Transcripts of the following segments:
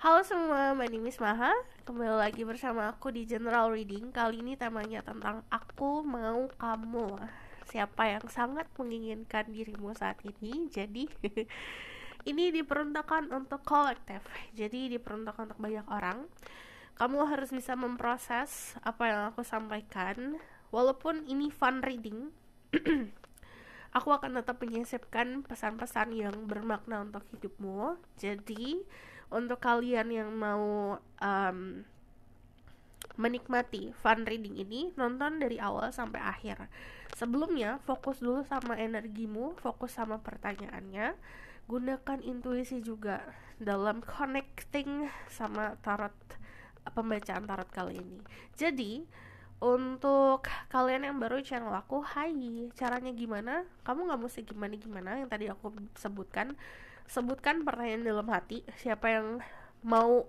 Halo semua, my name is Maha. Kembali lagi bersama aku di General Reading. Kali ini temanya tentang aku mau kamu. Siapa yang sangat menginginkan dirimu saat ini? Jadi ini diperuntukkan untuk kolektif. Jadi diperuntukkan untuk banyak orang. Kamu harus bisa memproses apa yang aku sampaikan. Walaupun ini fun reading, aku akan tetap menyisipkan pesan-pesan yang bermakna untuk hidupmu. Jadi untuk kalian yang mau menikmati fun reading ini, nonton dari awal sampai akhir. Sebelumnya, fokus dulu sama energimu, fokus sama pertanyaannya. Gunakan intuisi juga dalam connecting sama tarot, pembacaan tarot kali ini. Jadi, untuk kalian yang baru channel aku, hai, caranya gimana? Kamu gak mesti gimana-gimana yang tadi aku sebutkan pertanyaan dalam hati, siapa yang mau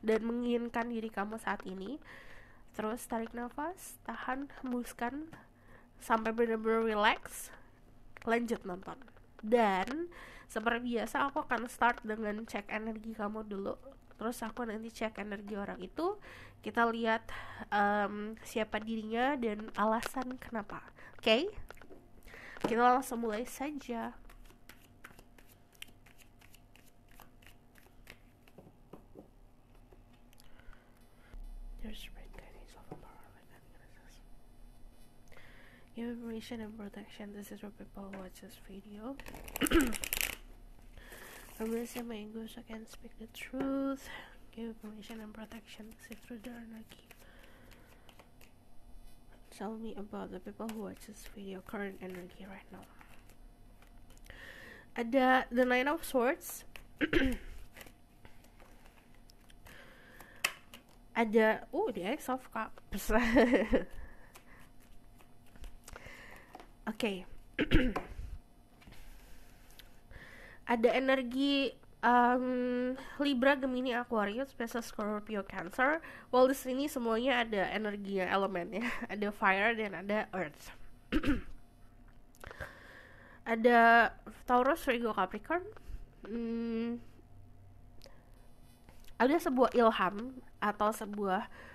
dan menginginkan diri kamu saat ini. Terus tarik nafas, tahan, hembuskan sampai benar-benar relax. Lanjut nonton. Dan seperti biasa aku akan start dengan cek energi kamu dulu. Terus aku nanti cek energi orang itu. Kita lihat siapa dirinya dan alasan kenapa. Oke? Kita langsung mulai saja. Give information and protection. This is for people who watch this video. I'm listening my ego so I can speak the truth. Give information and protection. See through the anarchy. Tell me about the people who watch this video. Current energy right now. Ada the Nine of Swords. Ada the Ace of Cups. Oke. Ada energi Libra, Gemini, Aquarius, Pisces, Scorpio, Cancer. Well, di sini semuanya ada energi elemen ya. Ada fire dan ada earth. Ada Taurus, Virgo, Capricorn. Ada sebuah ilham atau sebuah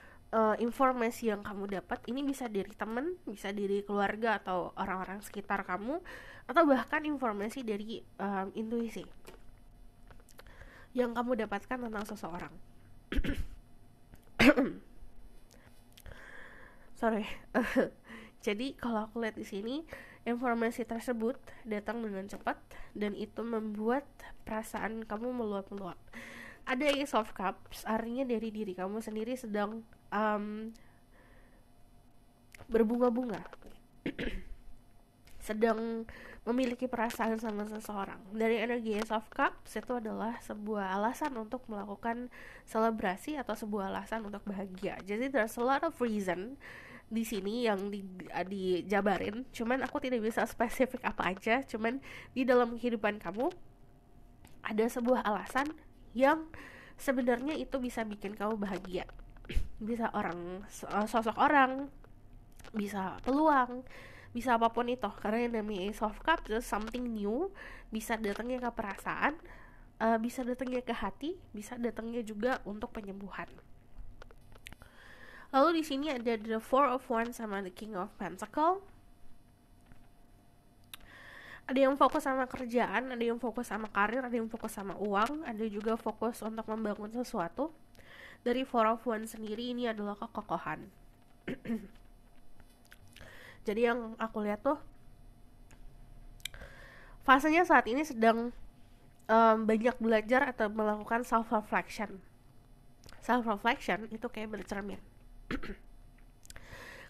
informasi yang kamu dapat. Ini bisa dari teman, bisa dari keluarga atau orang-orang sekitar kamu, atau bahkan informasi dari intuisi yang kamu dapatkan tentang seseorang. Sorry. Jadi kalau aku lihat di sini, informasi tersebut datang dengan cepat dan itu membuat perasaan kamu meluap-meluap. Ada Ace of Cups, artinya dari diri kamu sendiri sedang berbunga-bunga. Sedang memiliki perasaan sama seseorang. Dari energi Ace of Cups itu adalah sebuah alasan untuk melakukan selebrasi atau sebuah alasan untuk bahagia. Jadi there's a lot of reason di sini yang dijabarin. Cuman aku tidak bisa spesifik apa aja. Cuman di dalam kehidupan kamu ada sebuah alasan yang sebenarnya itu bisa bikin kamu bahagia. Bisa sosok orang, bisa peluang, bisa apapun itu. Karena yang namanya Ace of Cups itu something new, bisa datangnya ke perasaan, bisa datangnya ke hati, bisa datangnya juga untuk penyembuhan. Lalu di sini ada the Four of Wands sama the King of Pentacles. Ada yang fokus sama kerjaan, ada yang fokus sama karir, ada yang fokus sama uang, ada juga fokus untuk membangun sesuatu. Dari Four of Wands sendiri ini adalah kekokohan. Jadi yang aku lihat tuh fasenya saat ini sedang banyak belajar atau melakukan self-reflection. Self-reflection itu kayak bercermin.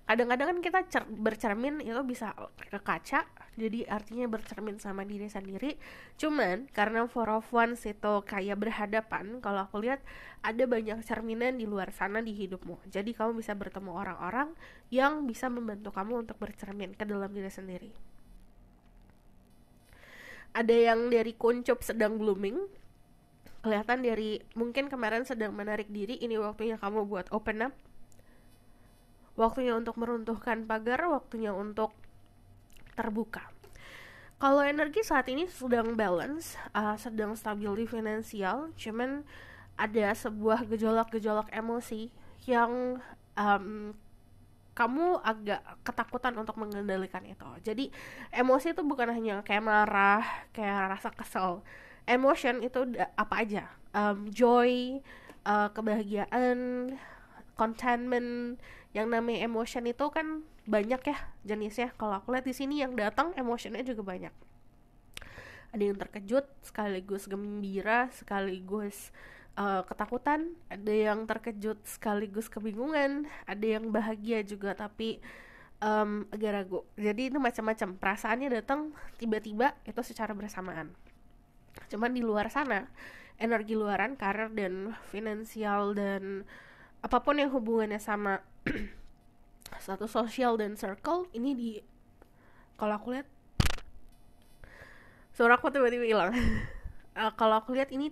Kadang-kadang kan kita bercermin itu bisa ke kaca, jadi artinya bercermin sama diri sendiri. Cuman karena Four of Wands itu kayak berhadapan, kalau aku lihat ada banyak cerminan di luar sana di hidupmu. Jadi kamu bisa bertemu orang-orang yang bisa membantu kamu untuk bercermin ke dalam diri sendiri. Ada yang dari kuncup sedang blooming, kelihatan dari mungkin kemarin sedang menarik diri, ini waktunya kamu buat open up. Waktunya untuk meruntuhkan pagar, waktunya untuk terbuka. Kalau energi saat ini sedang balance, sedang stabil di finansial, cuman ada sebuah gejolak-gejolak emosi yang kamu agak ketakutan untuk mengendalikan itu. Jadi emosi itu bukan hanya kayak marah, kayak rasa kesel. Emotion itu apa aja, joy, kebahagiaan, contentment. Yang namanya emotion itu kan banyak ya jenisnya. Kalau aku lihat di sini yang datang emotionnya juga banyak. Ada yang terkejut sekaligus gembira sekaligus ketakutan, ada yang terkejut sekaligus kebingungan, ada yang bahagia juga tapi agak ragu. Jadi itu macam-macam perasaannya datang tiba-tiba itu secara bersamaan. Cuman di luar sana energi luaran, karir dan finansial dan apapun yang hubungannya sama satu sosial dan circle ini kalau aku lihat suara aku tiba-tiba hilang. Kalau aku lihat ini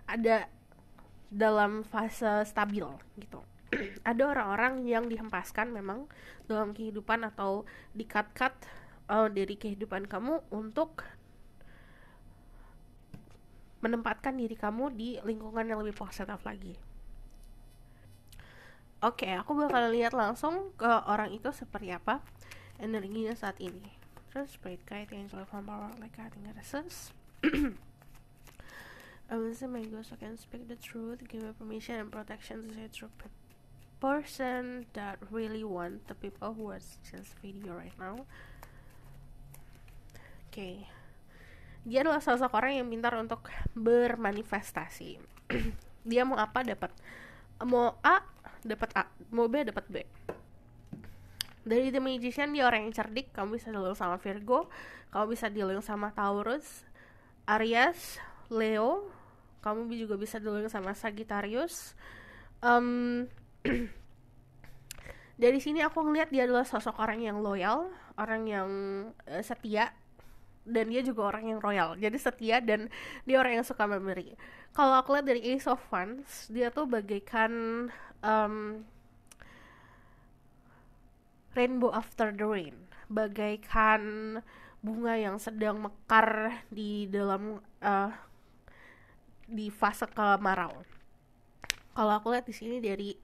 ada dalam fase stabil gitu. Ada orang-orang yang dihempaskan memang dalam kehidupan atau di-cut dari kehidupan kamu untuk menempatkan diri kamu di lingkungan yang lebih positif lagi. Oke, aku bakal lihat langsung ke orang itu seperti apa energinya saat ini. Terus Spirit Guide, Angel of Power, like Guiding Goddesses. I will say my ghost, I can speak the truth, give me permission and protection to say true person that really want the people who watch this video right now. Okay. Dia adalah sosok orang yang pintar untuk bermanifestasi. Dia mau apa dapat, mau A dapat A, mau B dapat B. Dari The Magician dia orang yang cerdik. Kamu bisa dealing sama Virgo, kamu bisa dealing sama Taurus, Aries, Leo. Kamu juga bisa dealing sama Sagittarius. Dari sini aku ngeliat dia adalah sosok orang yang loyal, orang yang setia, dan dia juga orang yang royal. Jadi setia dan dia orang yang suka memberi. Kalau aku lihat dari Ace of Wands, dia tuh bagaikan rainbow after the rain, bagaikan bunga yang sedang mekar di dalam di fase kemarau. Kalau aku lihat di sini dari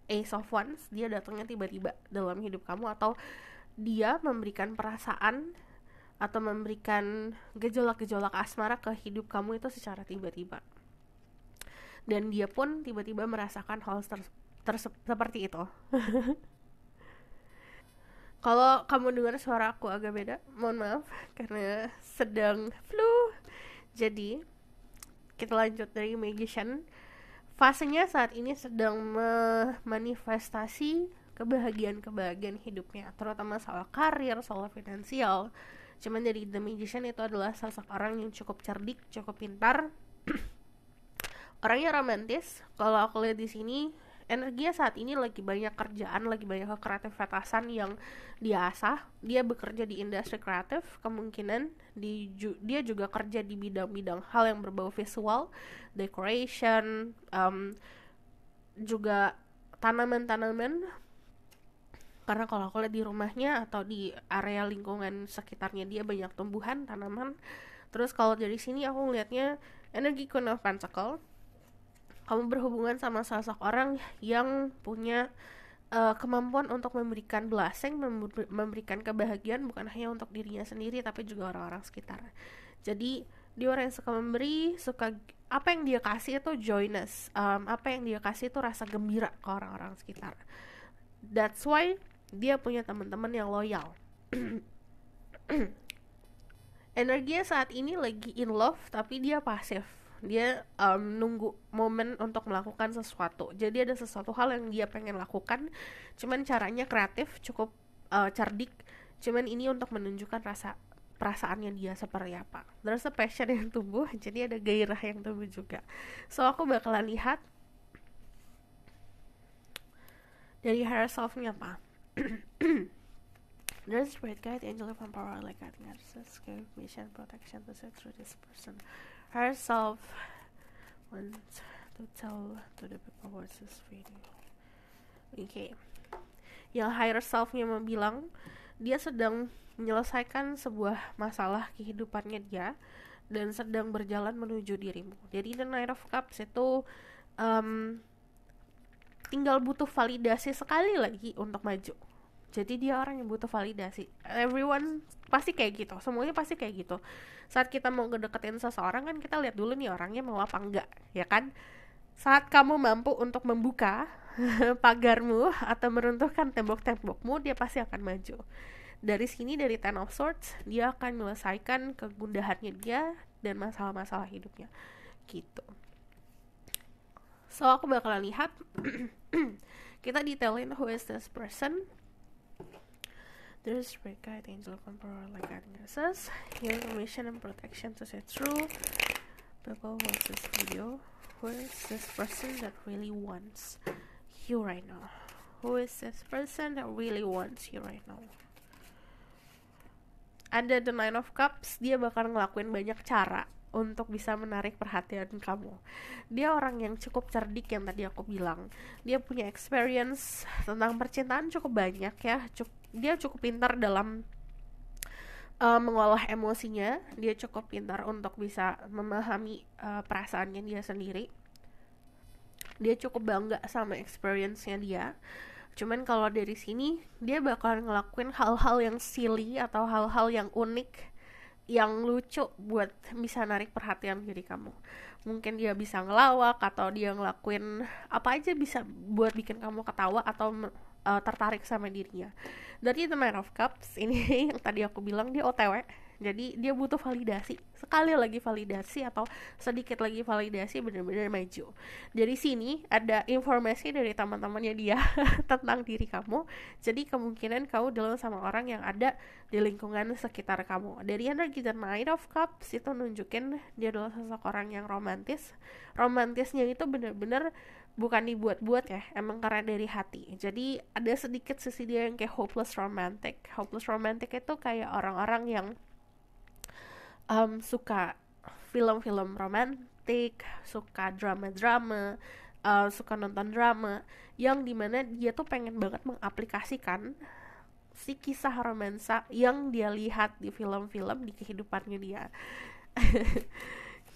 Ace of Wands, dia datangnya tiba-tiba dalam hidup kamu, atau dia memberikan perasaan atau memberikan gejolak-gejolak asmara ke hidup kamu itu secara tiba-tiba. Dan dia pun tiba-tiba merasakan hal seperti itu. Kalau kamu dengar suara aku agak beda, mohon maaf karena sedang flu. Jadi kita lanjut dari Magician. Fasenya saat ini sedang memanifestasi kebahagiaan hidupnya, terutama soal karir, soal finansial. Cuman dari The Magician itu adalah sosok orang yang cukup cerdik, cukup pintar, orangnya romantis. Kalau aku lihat di sini, energinya saat ini lagi banyak kerjaan, lagi banyak kreativitasan yang dia asah. Dia bekerja di industri kreatif, kemungkinan dia juga kerja di bidang-bidang hal yang berbau visual, decoration, juga tanaman-tanaman. Karena kalau aku lihat di rumahnya atau di area lingkungan sekitarnya dia banyak tumbuhan, tanaman. Terus kalau dari sini aku ngeliatnya energi Queen of Pentacles. Kamu berhubungan sama sosok orang yang punya kemampuan untuk memberikan blessing, memberikan kebahagiaan bukan hanya untuk dirinya sendiri tapi juga orang-orang sekitar. Jadi dia orang yang suka memberi, suka apa yang dia kasih itu joyness, apa yang dia kasih itu rasa gembira ke orang-orang sekitar. That's why dia punya teman-teman yang loyal. Energinya saat ini lagi in love tapi dia pasif. Dia nunggu momen untuk melakukan sesuatu. Jadi ada sesuatu hal yang dia pengen lakukan, cuman caranya kreatif, cukup cerdik. Cuman ini untuk menunjukkan perasaannya dia seperti apa. There's a passion yang tumbuh, jadi ada gairah yang tumbuh juga. So aku bakalan lihat dari higher self-nya apa. There's Spirit Guide, Angel of Power, like Guiding Goddesses, give mission, protection to set through this person. Herself wants to tell to the people watch this video. Okay. Yang higher self-nya bilang dia sedang menyelesaikan sebuah masalah kehidupannya dia, dan sedang berjalan menuju dirimu. Jadi the Knight of Cups itu tinggal butuh validasi sekali lagi untuk maju. Jadi dia orang yang butuh validasi. Everyone pasti kayak gitu, semuanya pasti kayak gitu. Saat kita mau ngedeketin seseorang kan kita lihat dulu nih orangnya mau apa enggak, ya kan? Saat kamu mampu untuk membuka pagarmu atau meruntuhkan tembok-tembokmu, dia pasti akan maju. Dari sini, dari Ten of Swords, dia akan menyelesaikan kegundahannya dia dan masalah-masalah hidupnya gitu. So aku bakalan lihat kita detailin who is this person. There's Spirit Guide, Angel of Emperor, like guiding us. Your information and protection to say true. People watch this video. Who is this person that really wants you right now? Who is this person that really wants you right now? Ada the Nine of Cups, dia bakal ngelakuin banyak cara untuk bisa menarik perhatian kamu. Dia orang yang cukup cerdik yang tadi aku bilang. Dia punya experience tentang percintaan cukup banyak ya. Dia cukup pintar dalam mengolah emosinya. Dia cukup pintar untuk bisa memahami perasaannya dia sendiri. Dia cukup bangga sama experience-nya dia. Cuman kalau dari sini dia bakal ngelakuin hal-hal yang silly atau hal-hal yang unik, yang lucu buat bisa narik perhatian diri kamu. Mungkin dia bisa ngelawak atau dia ngelakuin apa aja bisa buat bikin kamu ketawa atau tertarik sama dirinya. Dari The Nine of Cups ini yang tadi aku bilang dia OTW. Jadi dia butuh validasi, sekali lagi validasi atau sedikit lagi validasi, benar-benar maju. Dari sini ada informasi dari teman-temannya dia tentang diri kamu. Jadi kemungkinan kamu dalam sama orang yang ada di lingkungan sekitar kamu. Dari energi The Knight of Cups itu nunjukin dia adalah sosok orang yang romantis. Romantisnya itu benar-benar bukan dibuat-buat ya, emang karena dari hati. Jadi ada sedikit sisi dia yang kayak hopeless romantic. Hopeless romantic itu kayak orang-orang yang suka film-film romantik, suka drama-drama, suka nonton drama, yang dimana dia tuh pengen banget mengaplikasikan si kisah romansa yang dia lihat di film-film di kehidupannya dia.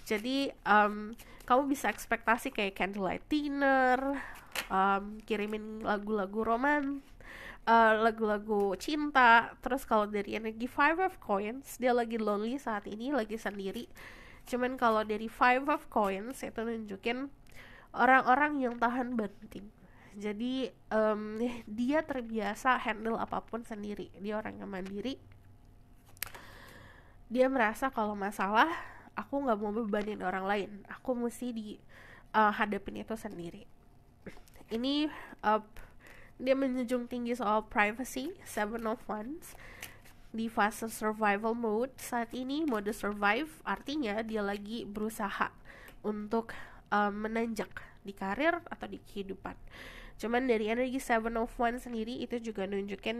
Jadi kamu bisa ekspektasi kayak candlelight dinner, kirimin lagu-lagu lagu-lagu cinta. Terus kalau dari energi Five of Coins, dia lagi lonely saat ini, lagi sendiri. Cuman kalau dari Five of Coins itu nunjukin orang-orang yang tahan banting. Jadi dia terbiasa handle apapun sendiri. Dia orang yang mandiri. Dia merasa kalau masalah aku nggak mau bebanin orang lain, aku mesti hadapin itu sendiri. Ini dia menjunjung tinggi soal privacy. Seven of Wands di fase survival mode saat ini, mode survive artinya dia lagi berusaha untuk menanjak di karir atau di kehidupan. Cuman dari energi Seven of Wands sendiri itu juga nunjukin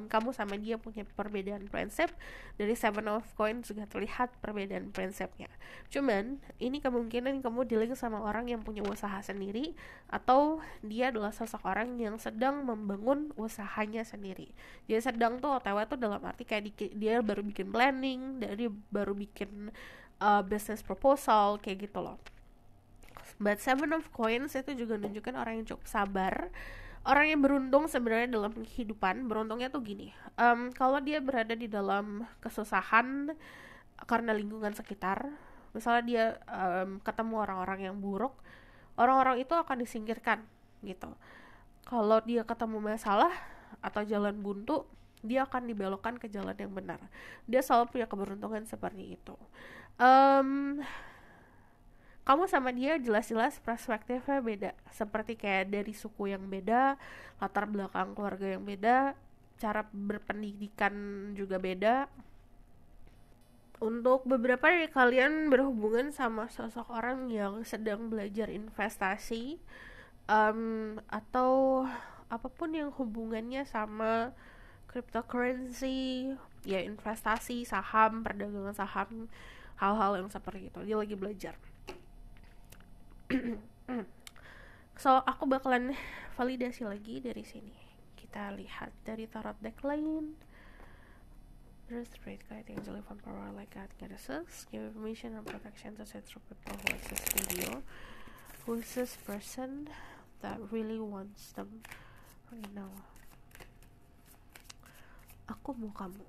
kamu sama dia punya perbedaan prinsip. Dari Seven of Coins juga terlihat perbedaan prinsipnya. Cuman ini kemungkinan kamu dealing sama orang yang punya usaha sendiri, atau dia adalah sosok orang yang sedang membangun usahanya sendiri. Dia sedang tuh OTW tuh dalam arti kayak dia baru bikin planning, dia baru bikin business proposal kayak gitu loh. But Seven of Coins itu juga nunjukkan orang yang cukup sabar, orang yang beruntung sebenarnya dalam kehidupan. Beruntungnya tuh gini, kalau dia berada di dalam kesusahan karena lingkungan sekitar, misalnya dia ketemu orang-orang yang buruk, orang-orang itu akan disingkirkan gitu. Kalau dia ketemu masalah atau jalan buntu, dia akan dibelokkan ke jalan yang benar. Dia selalu punya keberuntungan seperti itu. Kamu sama dia jelas-jelas perspektifnya beda, seperti kayak dari suku yang beda, latar belakang keluarga yang beda, cara berpendidikan juga beda. Untuk beberapa dari kalian berhubungan sama sosok orang yang sedang belajar investasi, atau apapun yang hubungannya sama cryptocurrency, ya investasi, saham, perdagangan saham, hal-hal yang seperti itu, dia lagi belajar. So aku bakalan validasi lagi dari sini. Kita lihat dari tarot deck lain. There's great guide angel from power like God goddesses give information and protection to set through people who watch this video. Who is this person that really wants them right now? Aku mau kamu.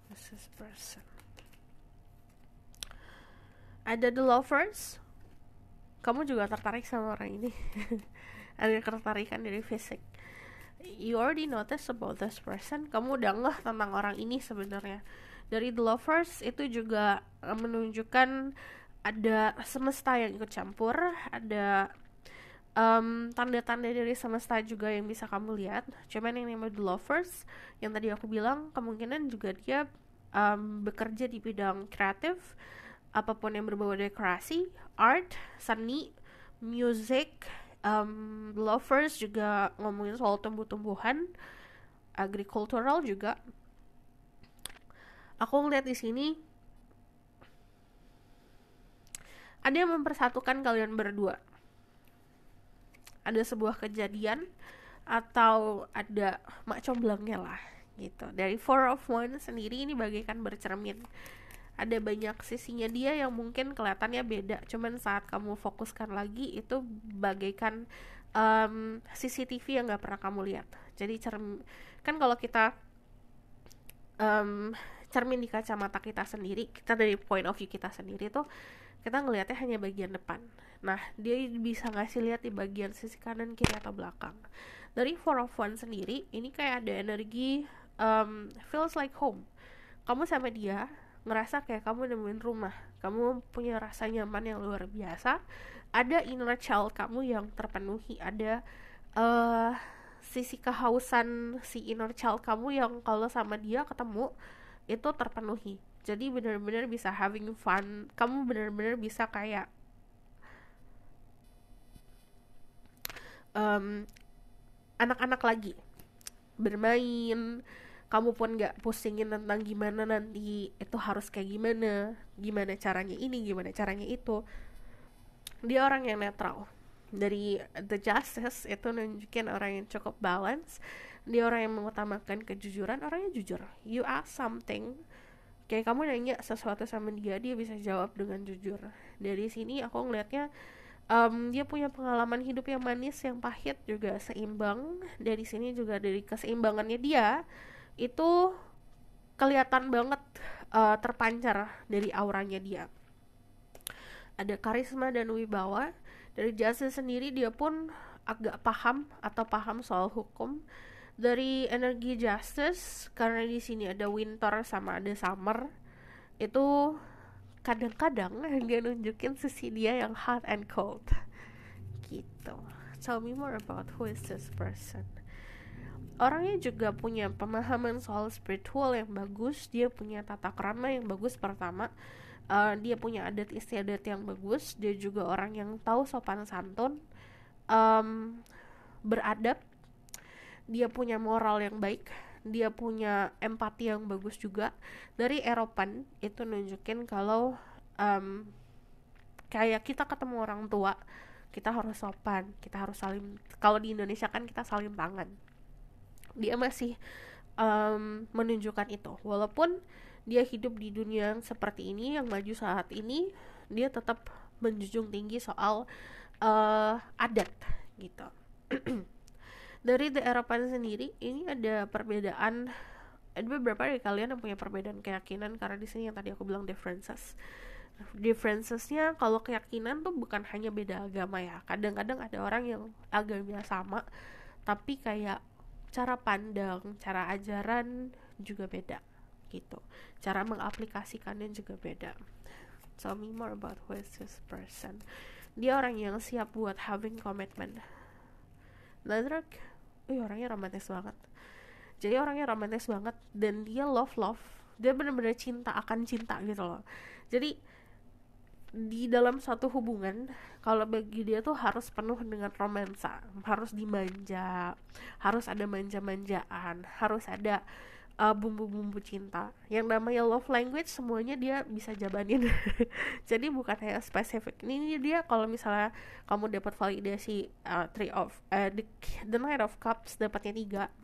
Who's this person? Ada the lovers. Kamu juga tertarik sama orang ini. Ada ketertarikan dari fisik. You already notice about this person. Kamu udah ngeh tentang orang ini sebenarnya. Dari the lovers itu juga menunjukkan ada semesta yang ikut campur, ada tanda-tanda dari semesta juga yang bisa kamu lihat. Cuman yang namanya the lovers yang tadi aku bilang, kemungkinan juga dia bekerja di bidang kreatif, apapun yang berbau dekorasi, art, seni, music. Lovers juga ngomongin soal tumbuh-tumbuhan, agricultural juga. Aku ngeliat di sini ada yang mempersatukan kalian berdua. Ada sebuah kejadian atau ada mak comblangnya lah gitu. Dari Four of Wands sendiri ini bagaikan bercermin. Ada banyak sisinya dia yang mungkin kelihatannya beda, cuman saat kamu fokuskan lagi itu bagaikan CCTV yang gak pernah kamu lihat. Jadi kan kalau kita cermin di kacamata kita sendiri, kita dari point of view kita sendiri tuh kita ngelihatnya hanya bagian depan. Nah, dia bisa ngasih lihat di bagian sisi kanan, kiri, atau belakang. Dari Four of Wands sendiri, ini kayak ada energi feels like home. Kamu sama dia ngerasa kayak kamu nemuin rumah, kamu punya rasa nyaman yang luar biasa, ada inner child kamu yang terpenuhi, ada sisi kehausan si inner child kamu yang kalau sama dia ketemu itu terpenuhi. Jadi benar-benar bisa having fun, kamu benar-benar bisa kayak anak-anak lagi bermain. Kamu pun gak pusingin tentang gimana nanti itu harus kayak gimana caranya ini, gimana caranya itu. Dia orang yang netral. Dari The Justice itu nunjukin orang yang cukup balance. Dia orang yang mengutamakan kejujuran, orangnya jujur. You ask something, kayak kamu nanya sesuatu sama dia bisa jawab dengan jujur. Dari sini aku ngeliatnya dia punya pengalaman hidup yang manis, yang pahit, juga seimbang. Dari sini juga dari keseimbangannya dia itu kelihatan banget terpancar dari auranya dia. Ada karisma dan wibawa. Dari Justice sendiri dia pun agak paham soal hukum. Dari energi Justice, karena di sini ada winter sama ada summer, itu kadang-kadang dia nunjukin sisi dia yang hot and cold gitu. Tell me more about who is this person. Orangnya juga punya pemahaman soal spiritual yang bagus. Dia punya tata krama yang bagus pertama. Dia punya adat istiadat yang bagus. Dia juga orang yang tahu sopan santun, beradab. Dia punya moral yang baik. Dia punya empati yang bagus juga. Dari Eropan itu nunjukin kalau kayak kita ketemu orang tua, kita harus sopan, kita harus saling. Kalau di Indonesia kan kita saling tangan. Dia masih menunjukkan itu. Walaupun dia hidup di dunia yang seperti ini, yang maju saat ini, dia tetap menjunjung tinggi soal adat gitu. Dari The Eropan sendiri, ini ada perbedaan. Ada beberapa dari kalian yang punya perbedaan keyakinan, karena di sini yang tadi aku bilang differencesnya, kalau keyakinan tuh bukan hanya beda agama ya. Kadang-kadang ada orang yang agamanya sama, tapi kayak cara pandang, cara ajaran juga beda gitu. Cara mengaplikasikannya juga beda. Tell me more about who is this person. Dia orang yang siap buat having commitment. Ladrak, orangnya romantis banget. Jadi orangnya romantis banget dan dia love. Dia benar-benar cinta akan cinta gitu loh. Jadi di dalam suatu hubungan, kalau bagi dia tuh harus penuh dengan romansa, harus dimanja, harus ada manja-manjaan, harus ada bumbu-bumbu cinta. Yang namanya love language semuanya dia bisa jabanin. Jadi bukan hanya spesifik. Ini dia kalau misalnya kamu dapat validasi the Knight of Cups dapatnya 3.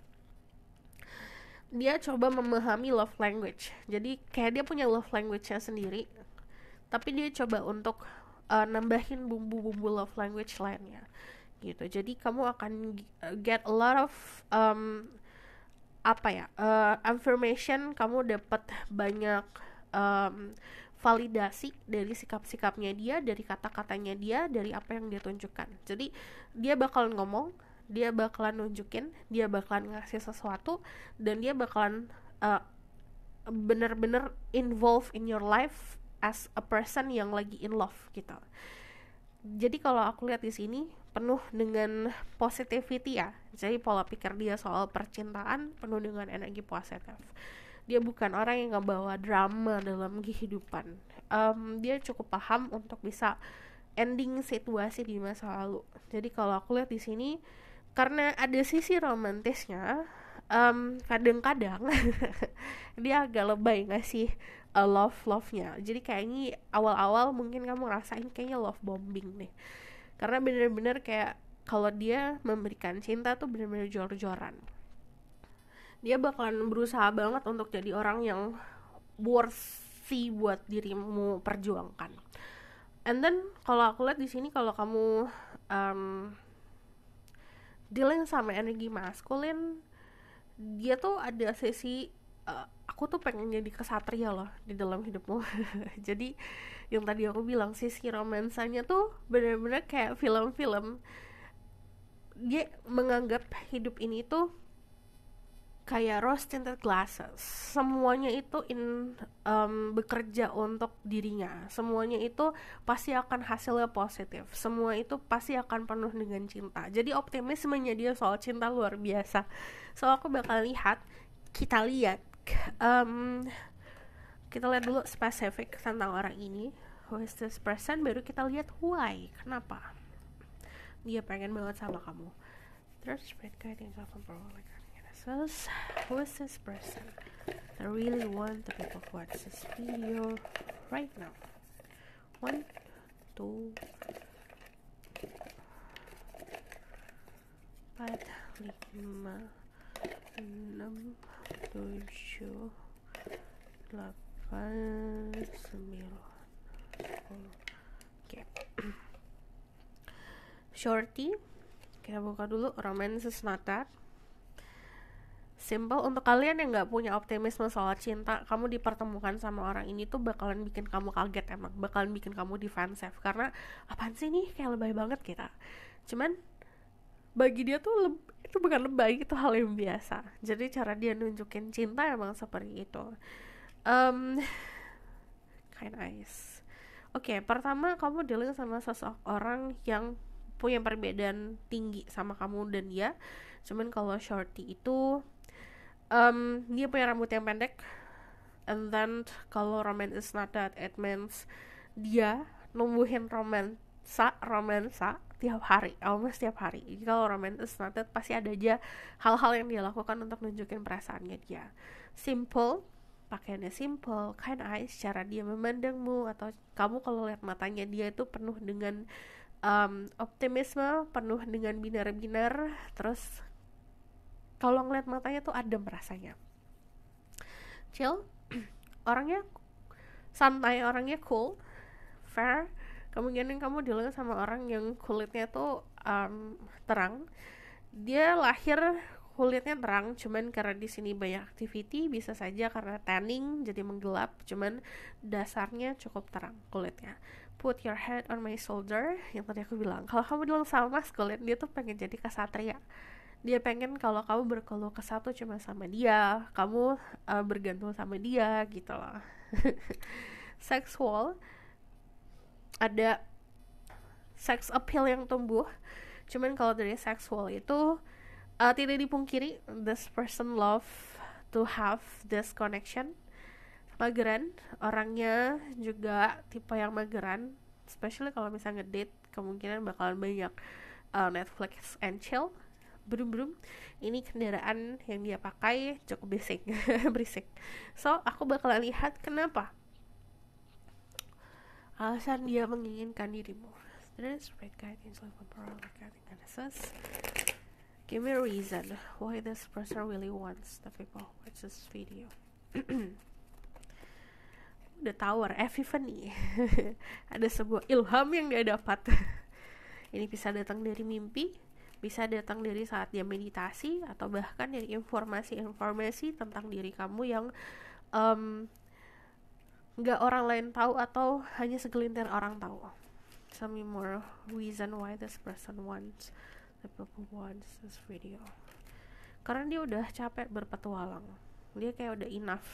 dia coba memahami love language. Jadi kayak dia punya love language-nya sendiri, tapi dia coba untuk nambahin bumbu-bumbu love language lainnya gitu. Jadi kamu akan get a lot of affirmation, kamu dapat banyak validasi dari sikap-sikapnya dia, dari kata-katanya dia, dari apa yang dia tunjukkan. Jadi dia bakalan ngomong, dia bakalan nunjukin, dia bakalan ngasih sesuatu, dan dia bakalan bener-bener involve in your life as a person yang lagi in love gitu. Jadi kalau aku lihat di sini penuh dengan positivity ya. Jadi pola pikir dia soal percintaan penuh dengan energi positif. Dia bukan orang yang ngebawa drama dalam kehidupan. Dia cukup paham untuk bisa ending situasi di masa lalu. Jadi kalau aku lihat di sini, karena ada sisi romantisnya, kadang-kadang dia agak lebay ngasih love-nya. Jadi kayaknya awal-awal mungkin kamu ngerasain kayaknya love bombing nih. Karena bener-bener kayak kalau dia memberikan cinta tuh bener-bener jor-joran. Dia bakalan berusaha banget untuk jadi orang yang worthy buat dirimu perjuangkan. And then kalau aku lihat di sini, kalau kamu dealing sama energi maskulin, dia tuh ada sisi aku tuh pengen jadi kesatria loh di dalam hidupmu. Jadi yang tadi aku bilang, sisi romansanya tuh bener-bener kayak film-film. Dia menganggap hidup ini tuh kayak rose tinted glasses. Semuanya itu bekerja untuk dirinya. Semuanya itu pasti akan hasilnya positif. Semua itu pasti akan penuh dengan cinta. Jadi optimismenya dia soal cinta luar biasa. So aku bakal kita lihat dulu spesifik tentang orang ini. Who is this person? Baru kita lihat why, kenapa dia pengen banget sama kamu. Terus spread guiding of who is this person? I really want the people to watch this video right now. 1, 2, 4, 5, 6, 7, 8, 9, 10. Oke. Shorty, kita buka dulu. Romance is not that simple. Untuk kalian yang gak punya optimisme soal cinta, kamu dipertemukan sama orang ini tuh bakalan bikin kamu kaget, emang bakalan bikin kamu defensif. Karena apaan sih nih, kayak lebay banget kita. Cuman bagi dia tuh itu bukan lebay, itu hal yang biasa. Jadi cara dia nunjukin cinta emang seperti itu. Kind nice. Oke, pertama kamu dealing sama seseorang yang punya perbedaan tinggi sama kamu dan dia. Cuman kalau Shorty itu dia punya rambut yang pendek. And then kalau romance is not that, it means dia numbuhin romansa tiap hari, almost tiap hari. Jadi kalau romance is not that, pasti ada aja hal-hal yang dia lakukan untuk nunjukin perasaannya dia. Simple, pakaiannya simple, kind eyes, cara dia memandangmu, atau kamu kalau lihat matanya dia itu penuh dengan optimisme, penuh dengan binar-binar. Terus kalau ngeliat matanya tuh adem rasanya, chill, orangnya santai, orangnya cool, fair. Kemungkinan kamu dealing sama orang yang kulitnya tuh terang. Dia lahir kulitnya terang, cuman karena di sini banyak activity, bisa saja karena tanning jadi menggelap, cuman dasarnya cukup terang kulitnya. Put your head on my shoulder, yang tadi aku bilang. Kalau kamu bilang sama maskulin, dia tuh pengen jadi kesatria. Dia pengen kalau kamu berkeluh kesah tuh cuma sama dia, kamu bergantung sama dia gitu loh. Sexual, ada sex appeal yang tumbuh. Cuman kalau dari sexual itu tidak dipungkiri, this person love to have this connection. Mageran, orangnya juga tipe yang mageran, especially kalau misalnya ngedate, kemungkinan bakalan banyak Netflix and chill. Brum, ini kendaraan yang dia pakai cukup berisik. So aku bakalan lihat kenapa alasan dia menginginkan dirimu. Terus Give me a reason why this person really wants the people watch this video. The Tower, Epiphany. Ada sebuah ilham yang dia dapat. Ini bisa datang dari mimpi, bisa datang dari saat dia meditasi, atau bahkan dari informasi-informasi tentang diri kamu yang gak orang lain tahu atau hanya segelintir orang tahu. Tell me more reason why this person wants the people wants this video. Karena dia udah capek berpetualang, dia kayak udah enough.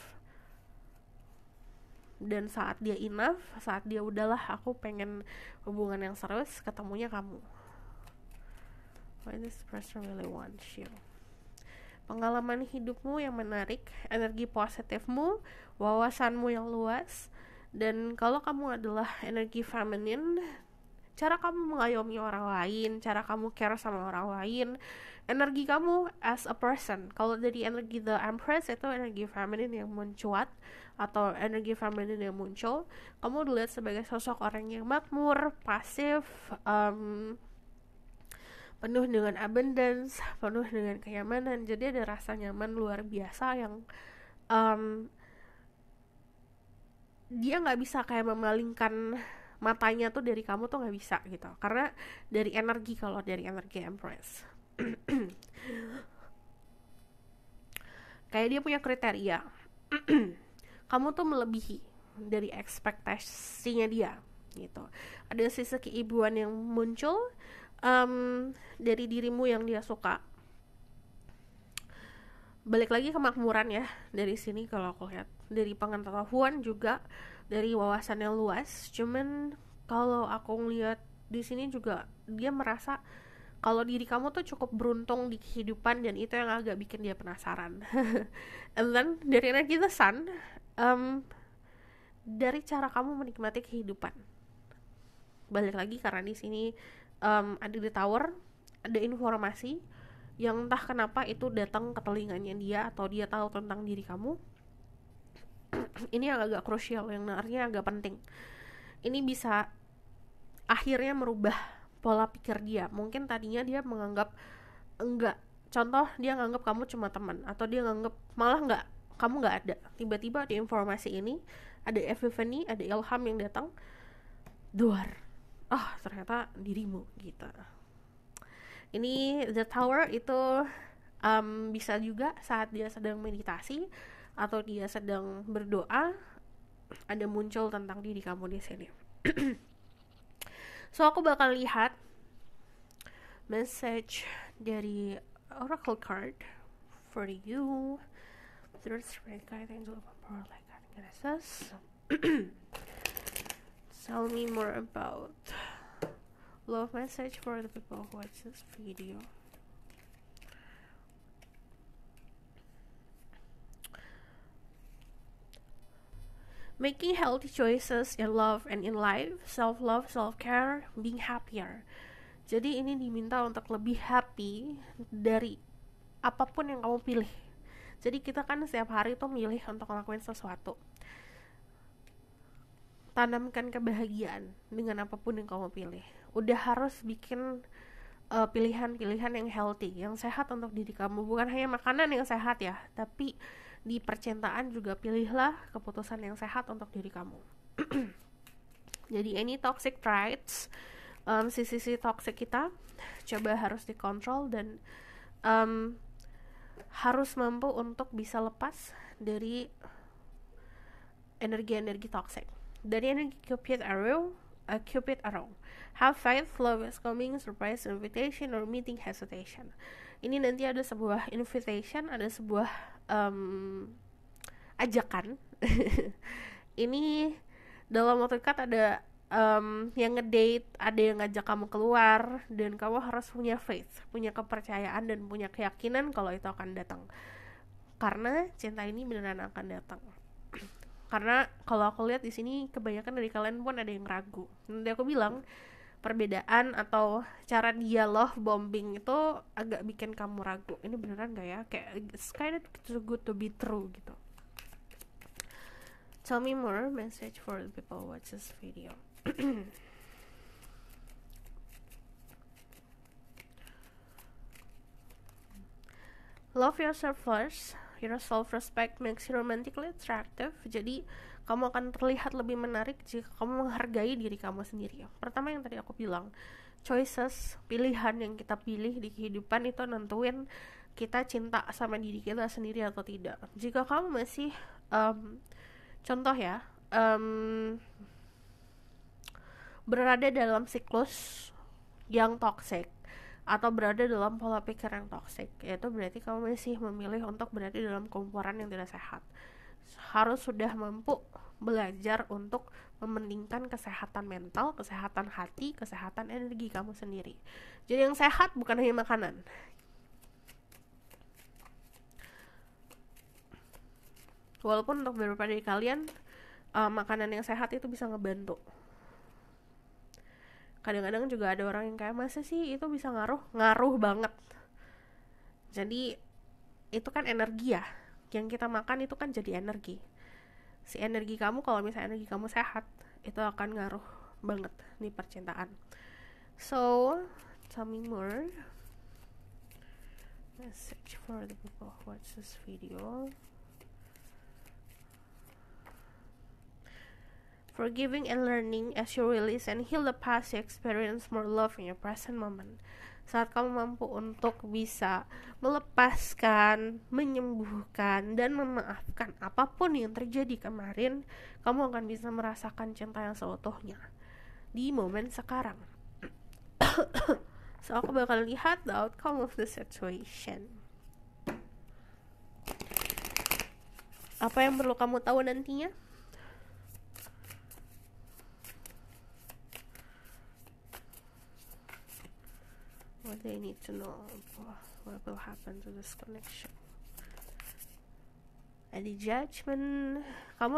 Dan saat dia enough, saat dia udahlah aku pengen hubungan yang serius, ketemunya kamu. Why this person really wants you? Pengalaman hidupmu yang menarik, energi positifmu, wawasanmu yang luas. Dan kalau kamu adalah energi feminin, cara kamu mengayomi orang lain, cara kamu care sama orang lain, energi kamu as a person. Kalau dari energi the Empress, itu energi feminin yang mencuat atau energi feminin yang muncul, kamu dilihat sebagai sosok orang yang makmur, pasif, penuh dengan abundance, penuh dengan kenyamanan. Jadi ada rasa nyaman luar biasa yang dia nggak bisa kayak memalingkan matanya tuh dari kamu tuh nggak bisa gitu, karena dari energi, kalau dari energi Empress kayak dia punya kriteria. Kamu tuh melebihi dari ekspektasinya dia gitu. Ada sisi keibuan yang muncul dari dirimu yang dia suka. Balik lagi ke makmuran ya, dari sini kalau aku lihat, dari pengetahuan juga, dari wawasan yang luas. Cuman kalau aku ngeliat di sini juga dia merasa kalau diri kamu tuh cukup beruntung di kehidupan, dan itu yang agak bikin dia penasaran. And then dari energi the Sun, dari cara kamu menikmati kehidupan. Balik lagi karena di sini ada di Tower, ada informasi yang entah kenapa itu datang ke telinganya dia, atau dia tahu tentang diri kamu. Ini yang agak krusial, yang artinya agak penting. Ini bisa akhirnya merubah pola pikir dia. Mungkin tadinya dia menganggap enggak, contoh dia nganggap kamu cuma teman, atau dia nganggap malah kamu nggak ada. Tiba-tiba ada informasi ini, ada epiphany, ada ilham yang datang, duar, ternyata dirimu gitu. Ini the Tower itu bisa juga saat dia sedang meditasi atau dia sedang berdoa, ada muncul tentang diri kamu di sini. So aku bakal lihat message dari Oracle card for you. There's Spirit Guide, Angel of Power, like God, Genesis. Tell me more about love message for the people who watch this video. Making healthy choices in love and in life, self-love, self-care, being happier. Jadi ini diminta untuk lebih happy dari apapun yang kamu pilih. Jadi kita kan setiap hari tuh milih untuk ngelakuin sesuatu. Tanamkan kebahagiaan dengan apapun yang kamu pilih. Udah harus bikin pilihan-pilihan yang healthy, yang sehat untuk diri kamu. Bukan hanya makanan yang sehat ya, tapi di percintaan juga pilihlah keputusan yang sehat untuk diri kamu. Jadi any toxic traits, sisi-sisi toxic kita coba harus dikontrol, dan harus mampu untuk bisa lepas dari energi-energi toxic. Dari energi Cupid Arrow, have faith, love is coming, surprise, invitation, or meeting hesitation. Ini nanti ada sebuah invitation, ada sebuah ajakan. Ini dalam waktu dekat ada yang ngedate, ada yang ngajak kamu keluar, dan kamu harus punya faith, punya kepercayaan, dan punya keyakinan kalau itu akan datang. Karena cinta ini beneran akan datang. Karena kalau aku lihat di sini kebanyakan dari kalian pun ada yang ragu. Nanti aku bilang perbedaan atau cara dia love bombing itu agak bikin kamu ragu. Ini beneran gak ya? Kayak it's kind of too good to be true gitu. Tell me more message for the people who watch this video. love yourself first. Your self-respect makes you romantically attractive. Jadi kamu akan terlihat lebih menarik jika kamu menghargai diri kamu sendiri. Pertama yang tadi aku bilang, choices, pilihan yang kita pilih di kehidupan itu nentuin kita cinta sama diri kita sendiri atau tidak. Jika kamu masih contoh ya, berada dalam siklus yang toxic atau berada dalam pola pikir yang toksik, yaitu berarti kamu masih memilih untuk berada dalam kumpulan yang tidak sehat. Harus sudah mampu belajar untuk mementingkan kesehatan mental, kesehatan hati, kesehatan energi kamu sendiri. Jadi yang sehat bukan hanya makanan. Walaupun untuk beberapa dari kalian makanan yang sehat itu bisa ngebantu. Kadang-kadang juga ada orang yang kayak, masa sih itu bisa ngaruh banget. Jadi itu kan energi ya, yang kita makan itu kan jadi energi. Si energi kamu, kalau misalnya energi kamu sehat, itu akan ngaruh banget di percintaan. So tell me more. Message for the people who watch this video. Forgiving and learning as you release and heal the past, you experience more love in your present moment. Saat kamu mampu untuk bisa melepaskan, menyembuhkan, dan memaafkan apapun yang terjadi kemarin, kamu akan bisa merasakan cinta yang seutuhnya di momen sekarang. So aku bakal lihat the outcome of the situation. Apa yang perlu kamu tahu nantinya? What they need to know, what will happen to this connection. Ada judgment. Kamu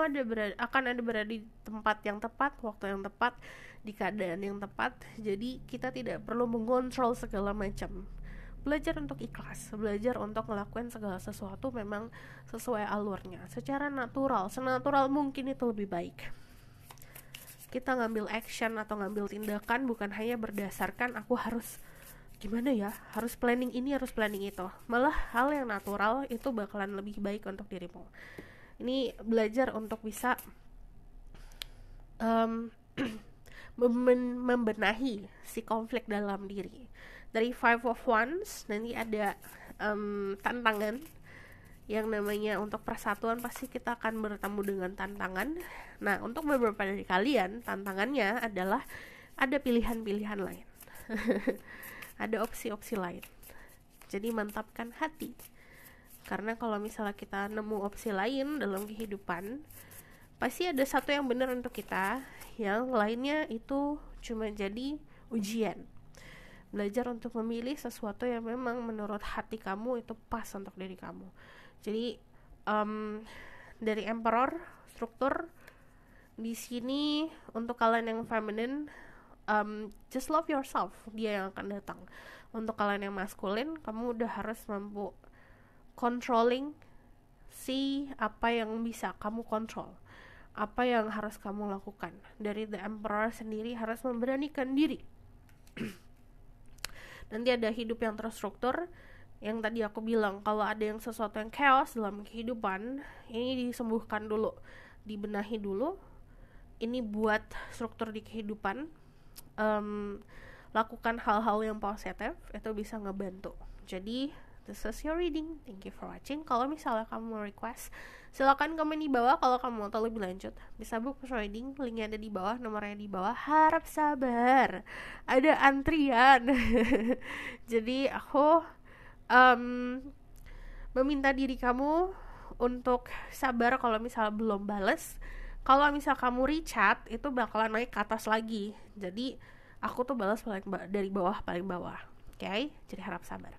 akan ada berada di tempat yang tepat, waktu yang tepat, di keadaan yang tepat. Jadi kita tidak perlu mengontrol segala macam. Belajar untuk ikhlas, belajar untuk ngelakuin segala sesuatu memang sesuai alurnya, secara natural, senatural mungkin itu lebih baik. Kita ngambil action atau ngambil tindakan bukan hanya berdasarkan aku harus gimana ya, harus planning ini, harus planning itu. Malah hal yang natural itu bakalan lebih baik untuk dirimu. Ini belajar untuk bisa membenahi si konflik dalam diri. Dari 5 of Wands nanti ada tantangan yang namanya untuk persatuan, pasti kita akan bertemu dengan tantangan. Nah, untuk beberapa dari kalian tantangannya adalah ada pilihan-pilihan lain. Ada opsi-opsi lain. Jadi mantapkan hati. Karena kalau misalnya kita nemu opsi lain dalam kehidupan, pasti ada satu yang benar untuk kita, yang lainnya itu cuma jadi ujian. Belajar untuk memilih sesuatu yang memang menurut hati kamu itu pas untuk diri kamu. Jadi dari Emperor struktur di sini untuk kalian yang feminine, just love yourself, dia yang akan datang. Untuk kalian yang maskulin, kamu udah harus mampu controlling si apa yang bisa kamu kontrol, apa yang harus kamu lakukan. Dari The Emperor sendiri harus memberanikan diri. Nanti ada hidup yang terstruktur, yang tadi aku bilang, kalau ada yang sesuatu yang chaos dalam kehidupan, ini disembuhkan dulu, dibenahi dulu. Ini buat struktur di kehidupan. Lakukan hal-hal yang positif, itu bisa ngebantu. Jadi this is your reading. Thank you for watching. Kalau misalnya kamu mau request, silakan komen di bawah. Kalau kamu mau tahu lebih lanjut, bisa book reading, linknya ada di bawah, nomornya di bawah. Harap sabar, ada antrian. Jadi aku meminta diri kamu untuk sabar kalau misalnya belum bales. Kalau misal kamu rechat, itu bakalan naik ke atas lagi. Jadi aku tuh balas dari bawah paling bawah. Oke? Jadi harap sabar.